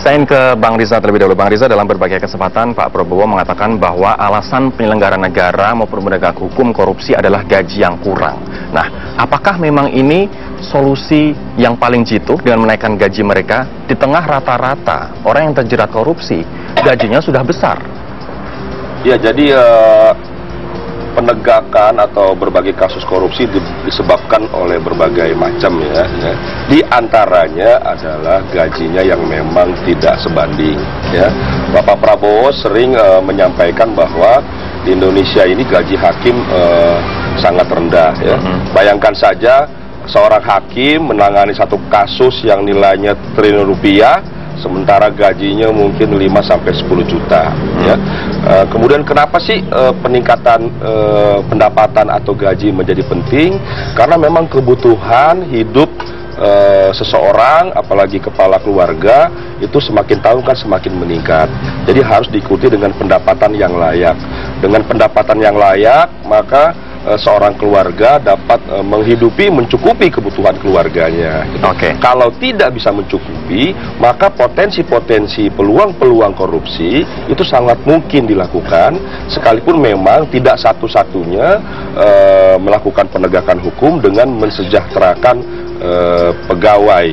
Kita ingin ke Bang Riza terlebih dahulu. Bang Riza, dalam berbagai kesempatan Pak Prabowo mengatakan bahwa alasan penyelenggara negara maupun penegak hukum korupsi adalah gaji yang kurang. Nah, apakah memang ini solusi yang paling jitu dengan menaikkan gaji mereka di tengah rata-rata orang yang terjerat korupsi gajinya sudah besar? Ya, jadi penegakan atau berbagai kasus korupsi disebabkan oleh berbagai macam ya. Di antaranya adalah gajinya yang memang tidak sebanding ya. Bapak Prabowo sering menyampaikan bahwa di Indonesia ini gaji hakim sangat rendah ya. Bayangkan saja seorang hakim menangani satu kasus yang nilainya triliun rupiah, sementara gajinya mungkin 5-10 juta ya. Kemudian kenapa sih peningkatan pendapatan atau gaji menjadi penting? Karena memang kebutuhan hidup seseorang, apalagi kepala keluarga, itu semakin tahun kan semakin meningkat. Jadi harus diikuti dengan pendapatan yang layak. Dengan pendapatan yang layak, maka seorang keluarga dapat menghidupi, mencukupi kebutuhan keluarganya. Oke. Kalau tidak bisa mencukupi, maka potensi-potensi peluang-peluang korupsi itu sangat mungkin dilakukan, sekalipun memang tidak satu-satunya melakukan penegakan hukum dengan mensejahterakan pegawai,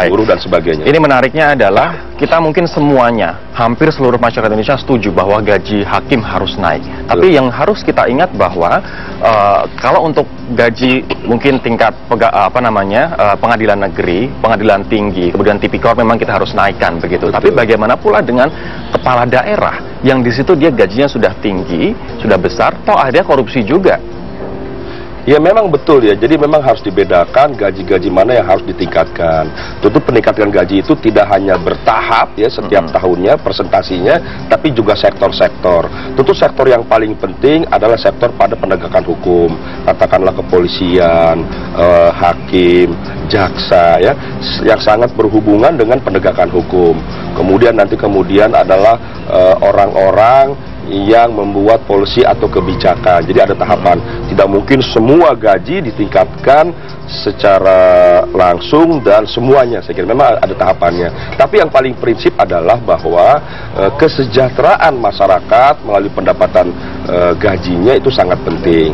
buruh dan sebagainya. Ini menariknya adalah kita mungkin semuanya, hampir seluruh masyarakat Indonesia setuju bahwa gaji hakim harus naik. Tapi yang harus kita ingat bahwa kalau untuk gaji mungkin tingkat pengadilan negeri, pengadilan tinggi, kemudian tipikor memang kita harus naikkan begitu. Tapi bagaimana pula dengan kepala daerah yang di situ dia gajinya sudah tinggi, sudah besar, toh ada korupsi juga. Ya memang betul ya, jadi memang harus dibedakan gaji-gaji mana yang harus ditingkatkan. Tentu peningkatan gaji itu tidak hanya bertahap ya setiap tahunnya persentasinya, tapi juga sektor-sektor. Tentu sektor yang paling penting adalah sektor pada penegakan hukum, katakanlah kepolisian, hakim, jaksa ya, yang sangat berhubungan dengan penegakan hukum. Kemudian adalah orang-orang yang membuat polisi atau kebijakan. Jadi ada tahapan. Tidak mungkin semua gaji ditingkatkan secara langsung dan semuanya. Saya kira memang ada tahapannya. Tapi yang paling prinsip adalah bahwa kesejahteraan masyarakat melalui pendapatan gajinya itu sangat penting.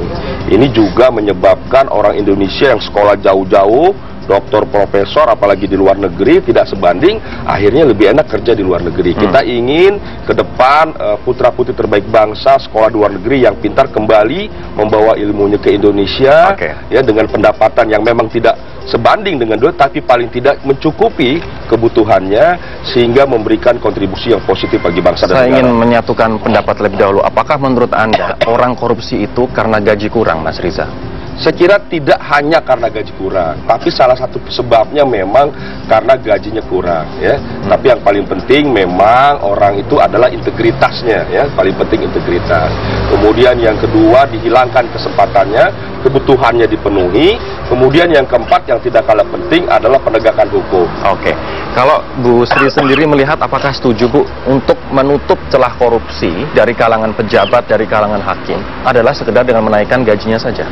Ini juga menyebabkan orang Indonesia yang sekolah jauh-jauh, doktor, profesor, apalagi di luar negeri tidak sebanding, akhirnya lebih enak kerja di luar negeri. Kita ingin ke depan putra-putri terbaik bangsa sekolah di luar negeri yang pintar kembali membawa ilmunya ke Indonesia ya, dengan pendapatan yang memang tidak sebanding dengan dulu, tapi paling tidak mencukupi kebutuhannya sehingga memberikan kontribusi yang positif bagi bangsa dan negara. Saya ingin menyatukan pendapat lebih dahulu. Apakah menurut Anda orang korupsi itu karena gaji kurang, Mas Riza? Saya kira tidak hanya karena gaji kurang, tapi salah satu sebabnya memang karena gajinya kurang ya. Tapi yang paling penting memang orang itu adalah integritasnya ya, paling penting integritas. Kemudian yang kedua dihilangkan kesempatannya, kebutuhannya dipenuhi. Kemudian yang keempat yang tidak kalah penting adalah penegakan hukum. Oke. Kalau Bu Sri sendiri melihat, apakah setuju Bu untuk menutup celah korupsi dari kalangan pejabat, dari kalangan hakim adalah sekedar dengan menaikkan gajinya saja?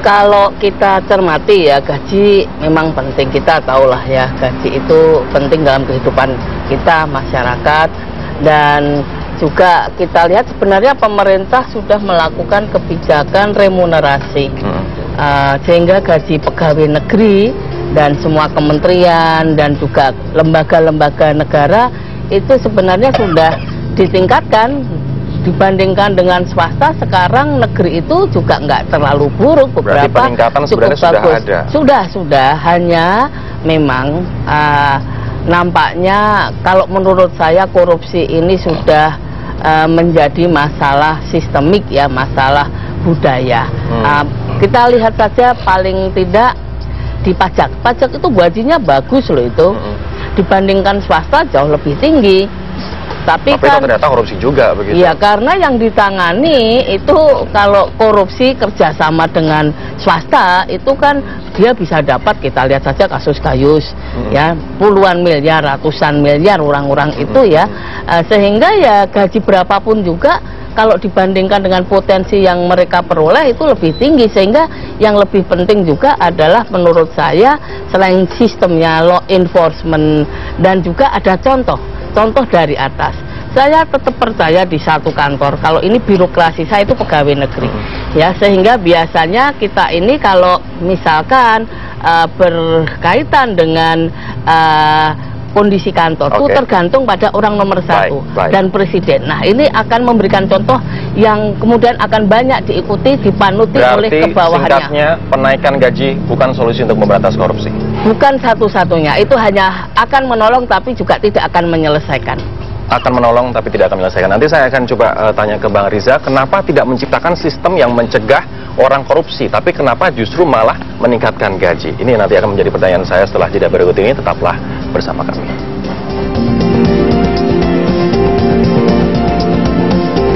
Kalau kita cermati ya, gaji memang penting. Kita tahulah ya, gaji itu penting dalam kehidupan kita, masyarakat. Dan juga kita lihat sebenarnya pemerintah sudah melakukan kebijakan remunerasi. Sehingga gaji pegawai negeri dan semua kementerian dan juga lembaga-lembaga negara itu sebenarnya sudah ditingkatkan. Dibandingkan dengan swasta, sekarang negeri itu juga nggak terlalu buruk, beberapa peningkatan sebenarnya sudah ada. Sudah, hanya memang nampaknya kalau menurut saya korupsi ini sudah menjadi masalah sistemik ya, masalah budaya. Kita lihat saja paling tidak di pajak itu gajinya bagus loh itu, dibandingkan swasta jauh lebih tinggi. Tapi kan ternyata korupsi juga begitu. Iya, karena yang ditangani itu kalau korupsi kerjasama dengan swasta itu kan dia bisa dapat, kita lihat saja kasus Gayus ya, puluhan miliar, ratusan miliar orang-orang itu ya. Sehingga ya gaji berapapun juga kalau dibandingkan dengan potensi yang mereka peroleh itu lebih tinggi. Sehingga yang lebih penting juga adalah menurut saya selain sistemnya law enforcement dan juga ada contoh. contoh dari atas. Saya tetap percaya di satu kantor, kalau ini birokrasi, saya itu pegawai negeri, ya, sehingga biasanya kita ini kalau misalkan berkaitan dengan kondisi kantor itu tergantung pada orang nomor satu dan presiden. Nah, ini akan memberikan contoh yang kemudian akan banyak diikuti, dipanuti oleh ke bawahnya. Singkatnya, penaikan gaji bukan solusi untuk memberantas korupsi. Bukan satu-satunya, itu hanya akan menolong tapi juga tidak akan menyelesaikan. Akan menolong tapi tidak akan menyelesaikan. Nanti saya akan coba tanya ke Bang Riza, kenapa tidak menciptakan sistem yang mencegah orang korupsi, tapi kenapa justru malah meningkatkan gaji? Ini nanti akan menjadi pertanyaan saya setelah jeda berikut ini. Tetaplah bersama kami.